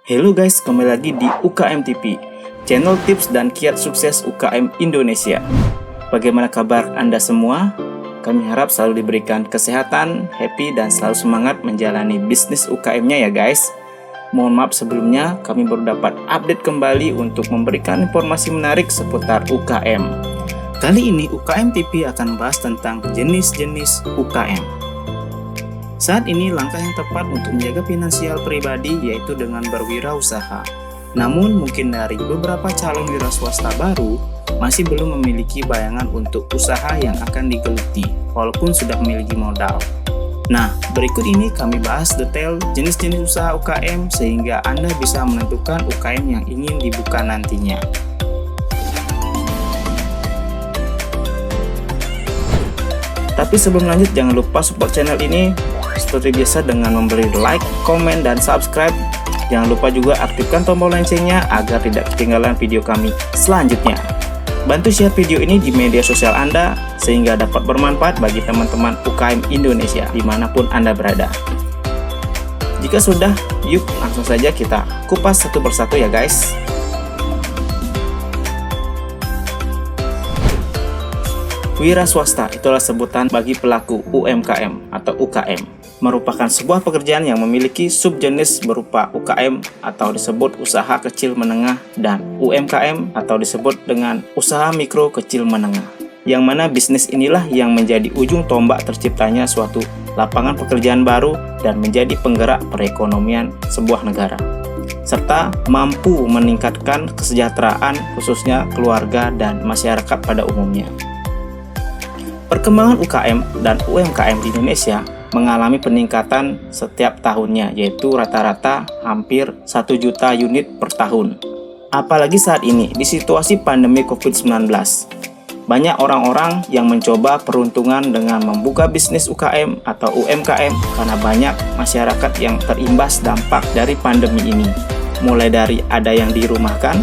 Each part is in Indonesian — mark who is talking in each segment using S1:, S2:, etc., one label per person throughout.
S1: Halo guys, kembali lagi di UKM TV, channel tips dan kiat sukses UKM Indonesia. Bagaimana kabar Anda semua? Kami harap selalu diberikan kesehatan, happy, dan selalu semangat menjalani bisnis UKM-nya ya guys. Mohon maaf sebelumnya, kami baru dapat update kembali untuk memberikan informasi menarik seputar UKM. Kali ini UKM TV akan bahas tentang jenis-jenis UKM. Saat ini langkah yang tepat untuk menjaga finansial pribadi yaitu dengan berwirausaha. Namun mungkin dari beberapa calon wira swasta baru masih belum memiliki bayangan untuk usaha yang akan digeluti walaupun sudah memiliki modal. Nah, berikut ini kami bahas detail jenis-jenis usaha UKM sehingga Anda bisa menentukan UKM yang ingin dibuka nantinya. Tapi sebelum lanjut, jangan lupa support channel ini seperti biasa dengan memberi like, komen, dan subscribe. Jangan lupa juga aktifkan tombol loncengnya agar tidak ketinggalan video kami selanjutnya. Bantu share video ini di media sosial Anda sehingga dapat bermanfaat bagi teman-teman UKM Indonesia dimanapun Anda berada. Jika sudah, yuk langsung saja kita kupas satu persatu ya guys. Wira swasta itulah sebutan bagi pelaku UMKM atau UKM. Merupakan sebuah pekerjaan yang memiliki subjenis berupa UKM atau disebut usaha kecil menengah dan UMKM atau disebut dengan usaha mikro kecil menengah. Yang mana bisnis inilah yang menjadi ujung tombak terciptanya suatu lapangan pekerjaan baru dan menjadi penggerak perekonomian sebuah negara, serta mampu meningkatkan kesejahteraan khususnya keluarga dan masyarakat pada umumnya. Perkembangan UKM dan UMKM di Indonesia mengalami peningkatan setiap tahunnya, yaitu rata-rata hampir 1 juta unit per tahun. Apalagi saat ini, di situasi pandemi COVID-19, banyak orang-orang yang mencoba peruntungan dengan membuka bisnis UKM atau UMKM karena banyak masyarakat yang terimbas dampak dari pandemi ini. Mulai dari ada yang dirumahkan,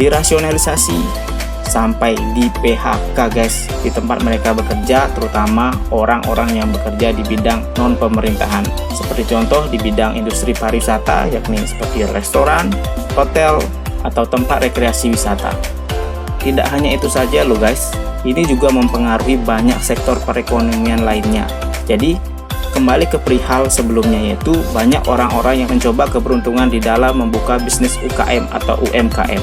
S1: dirasionalisasi, sampai di PHK guys di tempat mereka bekerja, terutama orang-orang yang bekerja di bidang non-pemerintahan seperti contoh di bidang industri pariwisata yakni seperti restoran, hotel, atau tempat rekreasi wisata. Tidak hanya itu saja loh guys, ini juga mempengaruhi banyak sektor perekonomian lainnya. Jadi kembali ke perihal sebelumnya, yaitu banyak orang-orang yang mencoba keberuntungan di dalam membuka bisnis UKM atau UMKM.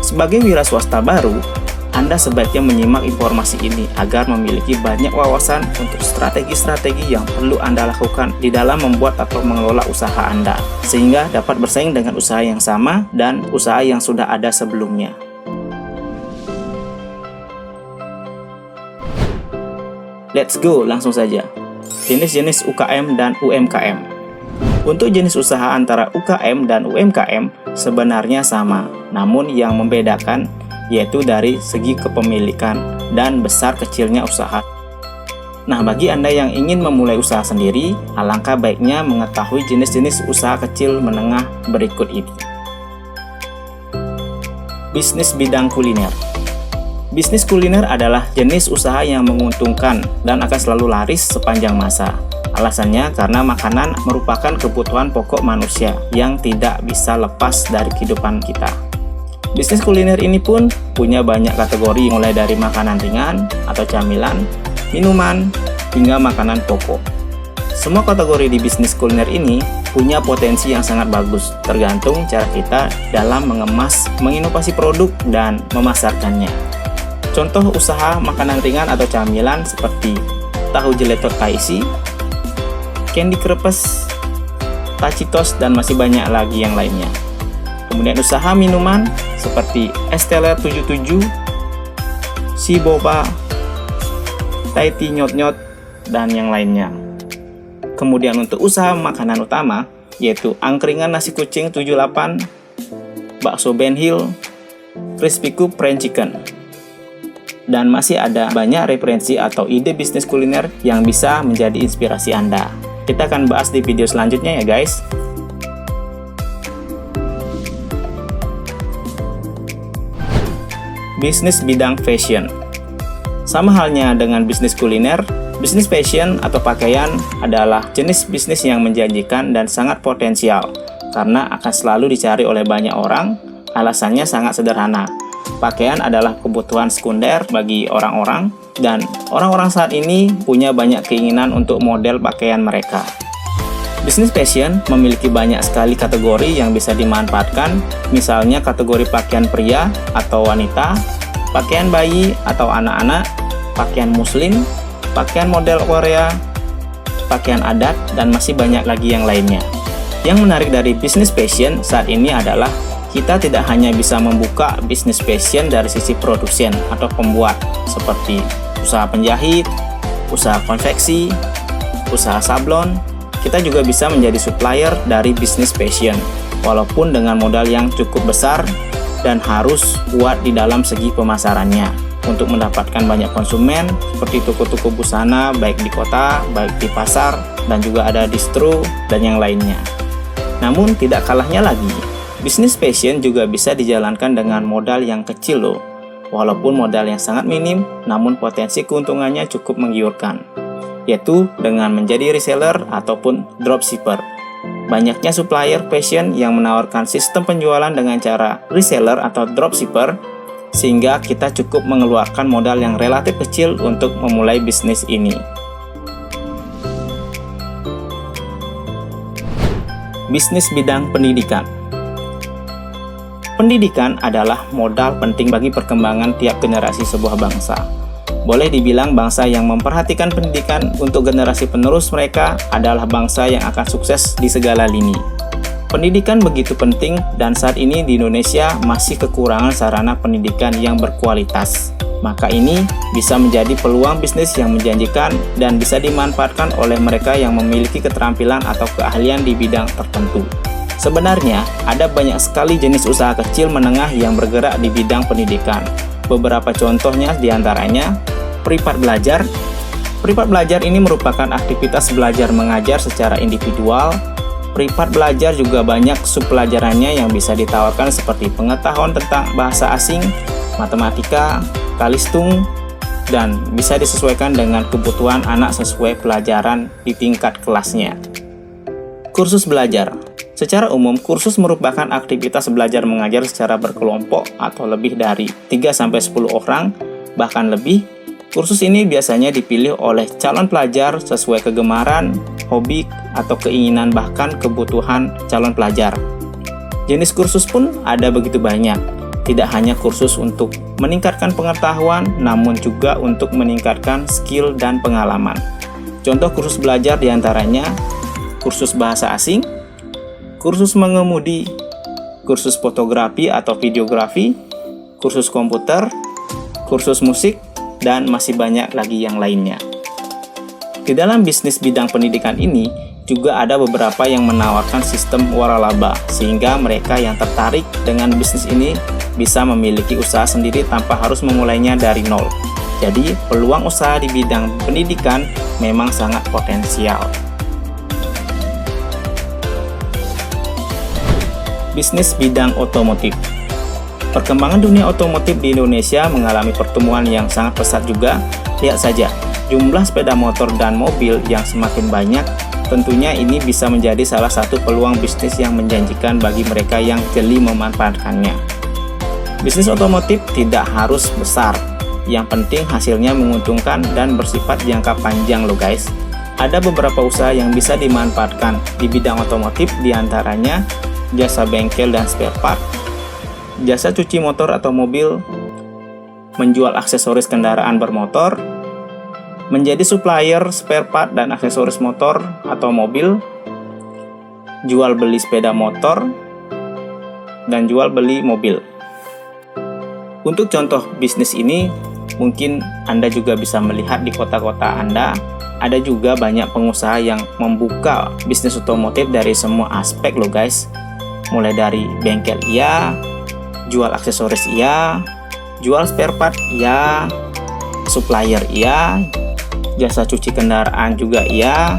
S1: Sebagai wira swasta baru, Anda sebaiknya menyimak informasi ini agar memiliki banyak wawasan untuk strategi-strategi yang perlu Anda lakukan di dalam membuat atau mengelola usaha Anda, sehingga dapat bersaing dengan usaha yang sama dan usaha yang sudah ada sebelumnya. Let's go, langsung saja. Jenis-jenis UKM dan UMKM. Untuk jenis usaha antara UKM dan UMKM sebenarnya sama, namun yang membedakan yaitu dari segi kepemilikan dan besar kecilnya usaha. Nah, bagi Anda yang ingin memulai usaha sendiri, alangkah baiknya mengetahui jenis-jenis usaha kecil menengah berikut ini. Bisnis bidang kuliner. Bisnis kuliner adalah jenis usaha yang menguntungkan dan akan selalu laris sepanjang masa. Alasannya karena makanan merupakan kebutuhan pokok manusia yang tidak bisa lepas dari kehidupan kita. Bisnis kuliner ini pun punya banyak kategori, mulai dari makanan ringan atau camilan, minuman, hingga makanan pokok. Semua kategori di bisnis kuliner ini punya potensi yang sangat bagus, tergantung cara kita dalam mengemas, menginovasi produk, dan memasarkannya. Contoh usaha makanan ringan atau camilan seperti tahu geletot Thai-isi, candy krepes, tacitos, dan masih banyak lagi yang lainnya. Kemudian usaha minuman seperti es teler 77, si boba, Thai tea nyot-nyot, dan yang lainnya. Kemudian untuk usaha makanan utama yaitu angkringan nasi kucing 78, bakso Ben Hill, crispy cup fried chicken. Dan masih ada banyak referensi atau ide bisnis kuliner yang bisa menjadi inspirasi Anda. Kita akan bahas di video selanjutnya ya guys. Bisnis bidang fashion. Sama halnya dengan bisnis kuliner, bisnis fashion atau pakaian adalah jenis bisnis yang menjanjikan dan sangat potensial karena akan selalu dicari oleh banyak orang. Alasannya sangat sederhana. Pakaian adalah kebutuhan sekunder bagi orang-orang, dan orang-orang saat ini punya banyak keinginan untuk model pakaian mereka. Bisnis fashion memiliki banyak sekali kategori yang bisa dimanfaatkan, misalnya kategori pakaian pria atau wanita, pakaian bayi atau anak-anak, pakaian muslim, pakaian model Korea, pakaian adat, dan masih banyak lagi yang lainnya. Yang menarik dari bisnis fashion saat ini adalah kita tidak hanya bisa membuka bisnis fashion dari sisi produsen atau pembuat, seperti usaha penjahit, usaha konveksi, usaha sablon. Kita juga bisa menjadi supplier dari bisnis fashion, walaupun dengan modal yang cukup besar dan harus kuat di dalam segi pemasarannya untuk mendapatkan banyak konsumen, seperti toko-toko busana baik di kota, baik di pasar, dan juga ada distro dan yang lainnya. Namun tidak kalahnya lagi, bisnis fashion juga bisa dijalankan dengan modal yang kecil loh. Walaupun modal yang sangat minim, namun potensi keuntungannya cukup menggiurkan, yaitu dengan menjadi reseller ataupun dropshipper. Banyaknya supplier fashion yang menawarkan sistem penjualan dengan cara reseller atau dropshipper, sehingga kita cukup mengeluarkan modal yang relatif kecil untuk memulai bisnis ini. Bisnis bidang pendidikan. Pendidikan adalah modal penting bagi perkembangan tiap generasi sebuah bangsa. Boleh dibilang bangsa yang memperhatikan pendidikan untuk generasi penerus mereka adalah bangsa yang akan sukses di segala lini. Pendidikan begitu penting, dan saat ini di Indonesia masih kekurangan sarana pendidikan yang berkualitas. Maka ini bisa menjadi peluang bisnis yang menjanjikan dan bisa dimanfaatkan oleh mereka yang memiliki keterampilan atau keahlian di bidang tertentu. Sebenarnya, ada banyak sekali jenis usaha kecil menengah yang bergerak di bidang pendidikan. Beberapa contohnya diantaranya privat belajar. Privat belajar ini merupakan aktivitas belajar mengajar secara individual. Privat belajar juga banyak subpelajarannya yang bisa ditawarkan seperti pengetahuan tentang bahasa asing, matematika, kalistung, dan bisa disesuaikan dengan kebutuhan anak sesuai pelajaran di tingkat kelasnya. Kursus belajar. Secara umum, kursus merupakan aktivitas belajar mengajar secara berkelompok atau lebih dari 3-10 orang, bahkan lebih. Kursus ini biasanya dipilih oleh calon pelajar sesuai kegemaran, hobi, atau keinginan bahkan kebutuhan calon pelajar. Jenis kursus pun ada begitu banyak. Tidak hanya kursus untuk meningkatkan pengetahuan, namun juga untuk meningkatkan skill dan pengalaman. Contoh kursus belajar diantaranya kursus bahasa asing, kursus mengemudi, kursus fotografi atau videografi, kursus komputer, kursus musik, dan masih banyak lagi yang lainnya. Di dalam bisnis bidang pendidikan ini, juga ada beberapa yang menawarkan sistem waralaba, sehingga mereka yang tertarik dengan bisnis ini bisa memiliki usaha sendiri tanpa harus memulainya dari nol. Jadi, peluang usaha di bidang pendidikan memang sangat potensial. Bisnis bidang otomotif. Perkembangan dunia otomotif di Indonesia mengalami pertumbuhan yang sangat pesat juga. Lihat saja, jumlah sepeda motor dan mobil yang semakin banyak. Tentunya ini bisa menjadi salah satu peluang bisnis yang menjanjikan bagi mereka yang jeli memanfaatkannya. Bisnis otomotif tidak harus besar. Yang penting hasilnya menguntungkan dan bersifat jangka panjang loh guys. Ada beberapa usaha yang bisa dimanfaatkan di bidang otomotif, diantaranya jasa bengkel dan spare part, jasa cuci motor atau mobil, menjual aksesoris kendaraan bermotor, menjadi supplier spare part dan aksesoris motor atau mobil, jual beli sepeda motor, dan jual beli mobil. Untuk contoh bisnis ini, mungkin Anda juga bisa melihat di kota-kota Anda, ada juga banyak pengusaha yang membuka bisnis otomotif dari semua aspek loh guys. Mulai dari bengkel iya, jual aksesoris iya, jual spare part iya, supplier iya, jasa cuci kendaraan juga iya,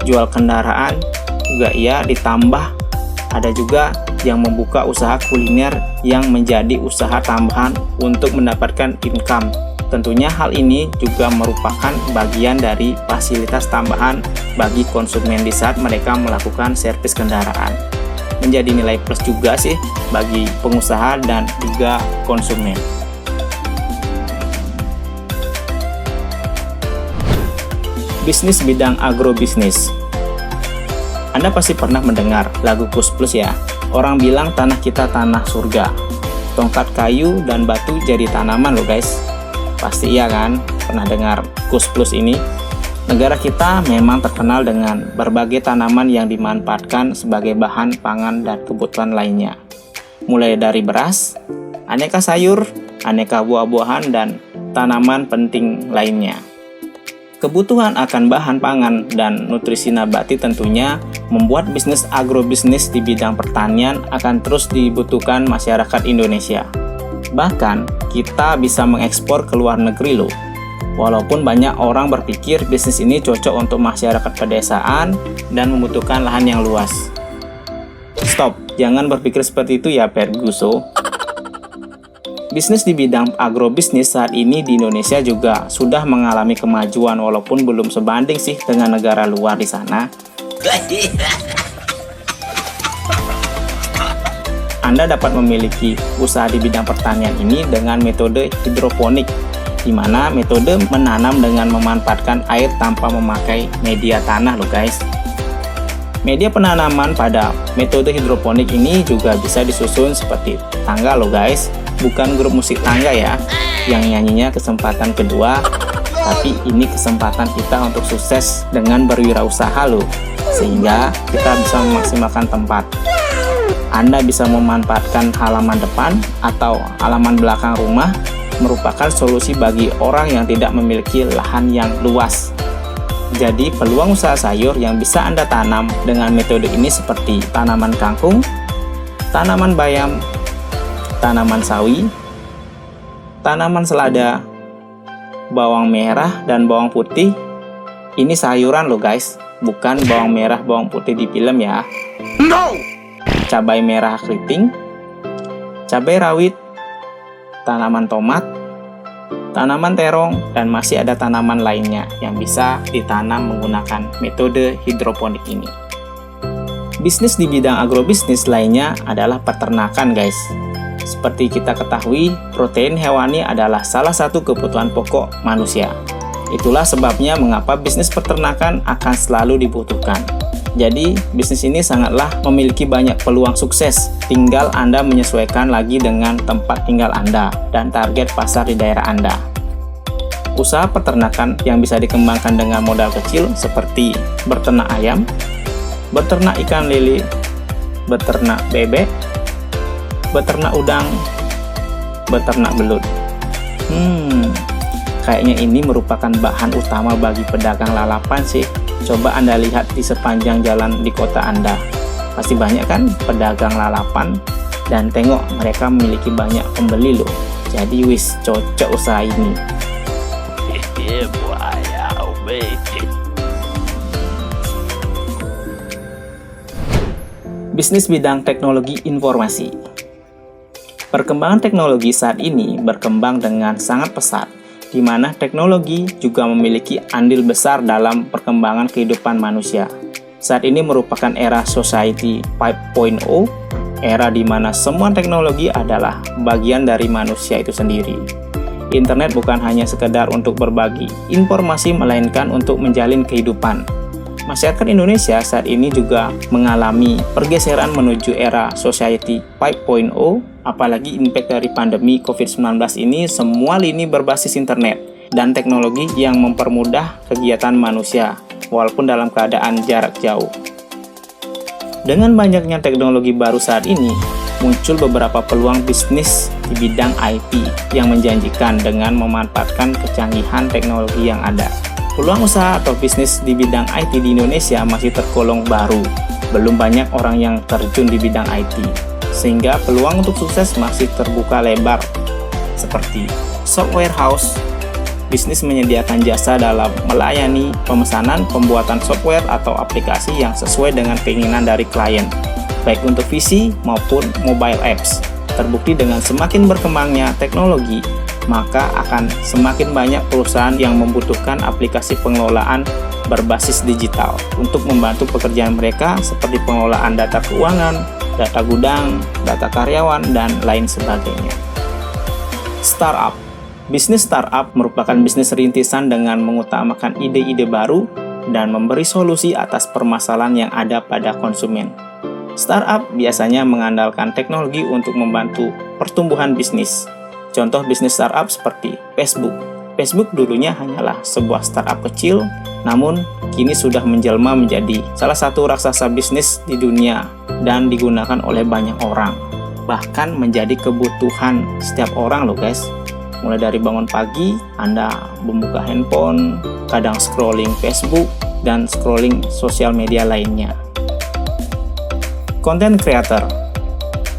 S1: jual kendaraan juga iya, ditambah ada juga yang membuka usaha kuliner yang menjadi usaha tambahan untuk mendapatkan income. Tentunya hal ini juga merupakan bagian dari fasilitas tambahan bagi konsumen di saat mereka melakukan servis kendaraan. menjadi nilai plus juga sih bagi pengusaha dan juga konsumen. Bisnis bidang agrobisnis. Anda pasti pernah mendengar lagu Kus Plus ya. Orang bilang tanah kita tanah surga. Tongkat kayu dan batu jadi tanaman loh guys. Pasti iya kan? Pernah dengar Kus Plus ini? Negara kita memang terkenal dengan berbagai tanaman yang dimanfaatkan sebagai bahan pangan dan kebutuhan lainnya. Mulai dari beras, aneka sayur, aneka buah-buahan, dan tanaman penting lainnya. Kebutuhan akan bahan pangan dan nutrisi nabati tentunya membuat bisnis agrobisnis di bidang pertanian akan terus dibutuhkan masyarakat Indonesia. Bahkan, kita bisa mengekspor ke luar negeri loh. Walaupun banyak orang berpikir bisnis ini cocok untuk masyarakat pedesaan dan membutuhkan lahan yang luas. Stop, jangan berpikir seperti itu ya Ferguso. Bisnis di bidang agrobisnis saat ini di Indonesia juga sudah mengalami kemajuan walaupun belum sebanding sih dengan negara luar di sana. Anda dapat memiliki usaha di bidang pertanian ini dengan metode hidroponik, di mana metode menanam dengan memanfaatkan air tanpa memakai media tanah loh guys. Media penanaman pada metode hidroponik ini juga bisa disusun seperti tangga loh guys. Bukan grup musik tangga ya, yang nyanyinya kesempatan kedua, tapi ini kesempatan kita untuk sukses dengan berwirausaha loh, sehingga kita bisa memaksimalkan tempat. Anda bisa memanfaatkan halaman depan atau halaman belakang rumah, merupakan solusi bagi orang yang tidak memiliki lahan yang luas. Jadi peluang usaha sayur yang bisa Anda tanam dengan metode ini seperti tanaman kangkung, tanaman bayam, tanaman sawi, tanaman selada, bawang merah dan bawang putih. Ini sayuran loh guys, bukan bawang merah bawang putih di film ya. No! Cabai merah keriting, cabai rawit, tanaman tomat, tanaman terong, dan masih ada tanaman lainnya yang bisa ditanam menggunakan metode hidroponik ini. Bisnis di bidang agrobisnis lainnya adalah peternakan guys. Seperti kita ketahui, protein hewani adalah salah satu kebutuhan pokok manusia. Itulah sebabnya mengapa bisnis peternakan akan selalu dibutuhkan. Jadi, bisnis ini sangatlah memiliki banyak peluang sukses. Tinggal Anda menyesuaikan lagi dengan tempat tinggal Anda dan target pasar di daerah Anda. Usaha peternakan yang bisa dikembangkan dengan modal kecil seperti beternak ayam, beternak ikan lele, beternak bebek, beternak udang, beternak belut. Kayaknya ini merupakan bahan utama bagi pedagang lalapan sih. Coba Anda lihat di sepanjang jalan di kota Anda. Pasti banyak kan pedagang lalapan, dan tengok mereka memiliki banyak pembeli loh. Jadi wis cocok usaha ini. Bisnis bidang teknologi informasi. Perkembangan teknologi saat ini berkembang dengan sangat pesat, di mana teknologi juga memiliki andil besar dalam perkembangan kehidupan manusia. Saat ini merupakan era Society 5.0, era di mana semua teknologi adalah bagian dari manusia itu sendiri. Internet bukan hanya sekedar untuk berbagi informasi, melainkan untuk menjalin kehidupan. Masyarakat Indonesia saat ini juga mengalami pergeseran menuju era Society 5.0, apalagi impact dari pandemi COVID-19 ini. Semua lini berbasis internet dan teknologi yang mempermudah kegiatan manusia, walaupun dalam keadaan jarak jauh. Dengan banyaknya teknologi baru saat ini, muncul beberapa peluang bisnis di bidang IT yang menjanjikan dengan memanfaatkan kecanggihan teknologi yang ada. Peluang usaha atau bisnis di bidang IT di Indonesia masih tergolong baru. Belum banyak orang yang terjun di bidang IT, sehingga peluang untuk sukses masih terbuka lebar. Seperti software house, bisnis menyediakan jasa dalam melayani pemesanan pembuatan software atau aplikasi yang sesuai dengan keinginan dari klien, baik untuk PC maupun mobile apps. Terbukti dengan semakin berkembangnya teknologi, maka akan semakin banyak perusahaan yang membutuhkan aplikasi pengelolaan berbasis digital untuk membantu pekerjaan mereka seperti pengelolaan data keuangan, data gudang, data karyawan, dan lain sebagainya. Startup. Bisnis startup merupakan bisnis rintisan dengan mengutamakan ide-ide baru dan memberi solusi atas permasalahan yang ada pada konsumen. Startup biasanya mengandalkan teknologi untuk membantu pertumbuhan bisnis. Contoh bisnis startup seperti Facebook. Facebook dulunya hanyalah sebuah startup kecil, namun kini sudah menjelma menjadi salah satu raksasa bisnis di dunia dan digunakan oleh banyak orang. Bahkan menjadi kebutuhan setiap orang loh guys. Mulai dari bangun pagi, Anda membuka handphone, kadang scrolling Facebook, dan scrolling sosial media lainnya. Content creator.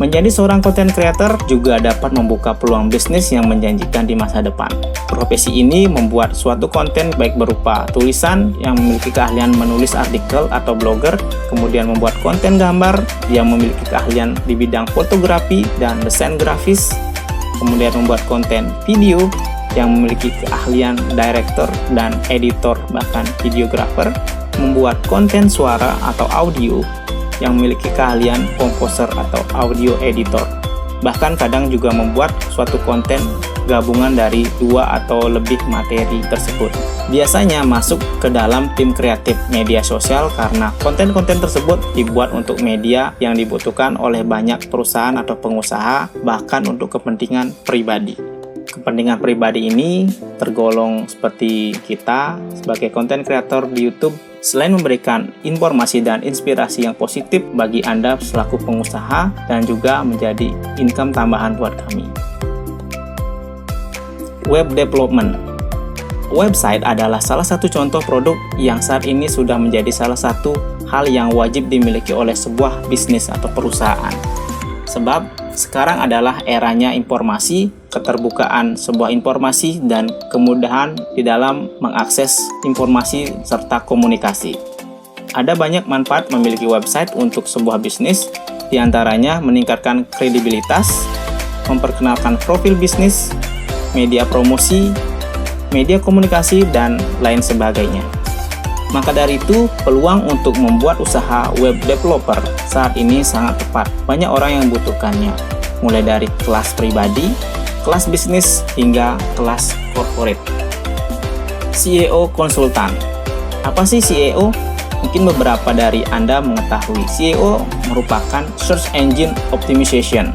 S1: Menjadi seorang content creator juga dapat membuka peluang bisnis yang menjanjikan di masa depan. Profesi ini membuat suatu konten baik berupa tulisan yang memiliki keahlian menulis artikel atau blogger, kemudian membuat konten gambar yang memiliki keahlian di bidang fotografi dan desain grafis, kemudian membuat konten video yang memiliki keahlian director dan editor bahkan videographer, membuat konten suara atau audio yang memiliki keahlian komposer atau audio editor. Bahkan kadang juga membuat suatu konten gabungan dari 2 atau lebih materi tersebut. Biasanya masuk ke dalam tim kreatif media sosial karena konten-konten tersebut dibuat untuk media yang dibutuhkan oleh banyak perusahaan atau pengusaha, bahkan untuk kepentingan pribadi. Kepentingan pribadi ini tergolong seperti kita sebagai konten kreator di YouTube. Selain memberikan informasi dan inspirasi yang positif bagi Anda selaku pengusaha dan juga menjadi income tambahan buat kami. Web development. Website adalah salah satu contoh produk yang saat ini sudah menjadi salah satu hal yang wajib dimiliki oleh sebuah bisnis atau perusahaan. Sebab sekarang adalah eranya informasi, keterbukaan sebuah informasi, dan kemudahan di dalam mengakses informasi serta komunikasi. Ada banyak manfaat memiliki website untuk sebuah bisnis, diantaranya meningkatkan kredibilitas, memperkenalkan profil bisnis, media promosi, media komunikasi, dan lain sebagainya. Maka dari itu, peluang untuk membuat usaha web developer saat ini sangat tepat. Banyak orang yang membutuhkannya, mulai dari kelas pribadi, kelas bisnis, hingga kelas corporate. SEO konsultan. Apa sih SEO? Mungkin beberapa dari Anda mengetahui SEO merupakan Search Engine Optimization.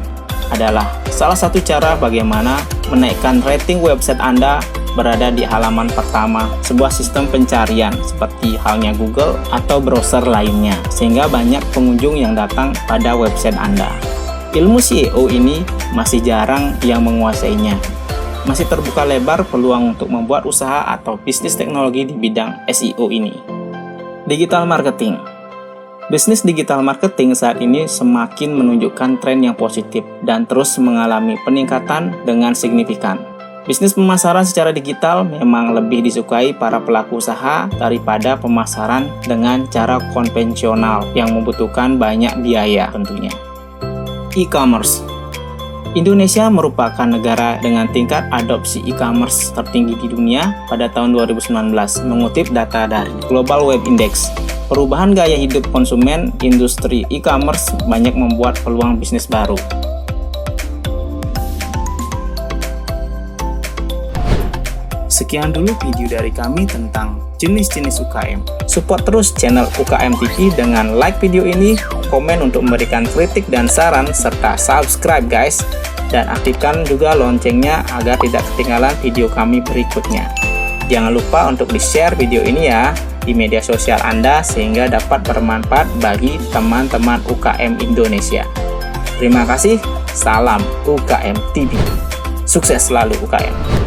S1: Adalah salah satu cara bagaimana menaikkan rating website Anda berada di halaman pertama sebuah sistem pencarian seperti halnya Google atau browser lainnya, sehingga banyak pengunjung yang datang pada website Anda. Ilmu SEO ini masih jarang yang menguasainya. Masih terbuka lebar peluang untuk membuat usaha atau bisnis teknologi di bidang SEO ini. Digital marketing. Bisnis digital marketing saat ini semakin menunjukkan tren yang positif dan terus mengalami peningkatan dengan signifikan. Bisnis pemasaran secara digital memang lebih disukai para pelaku usaha daripada pemasaran dengan cara konvensional yang membutuhkan banyak biaya tentunya. E-commerce. Indonesia merupakan negara dengan tingkat adopsi e-commerce tertinggi di dunia pada tahun 2019, mengutip data dari Global Web Index. Perubahan gaya hidup konsumen industri e-commerce banyak membuat peluang bisnis baru. Sekian dulu video dari kami tentang jenis-jenis UKM. Support terus channel UKM TV dengan like video ini, komen untuk memberikan kritik dan saran, serta subscribe guys. Dan aktifkan juga loncengnya agar tidak ketinggalan video kami berikutnya. Jangan lupa untuk di-share video ini ya di media sosial Anda sehingga dapat bermanfaat bagi teman-teman UKM Indonesia. Terima kasih, salam UKM TV. Sukses selalu UKM.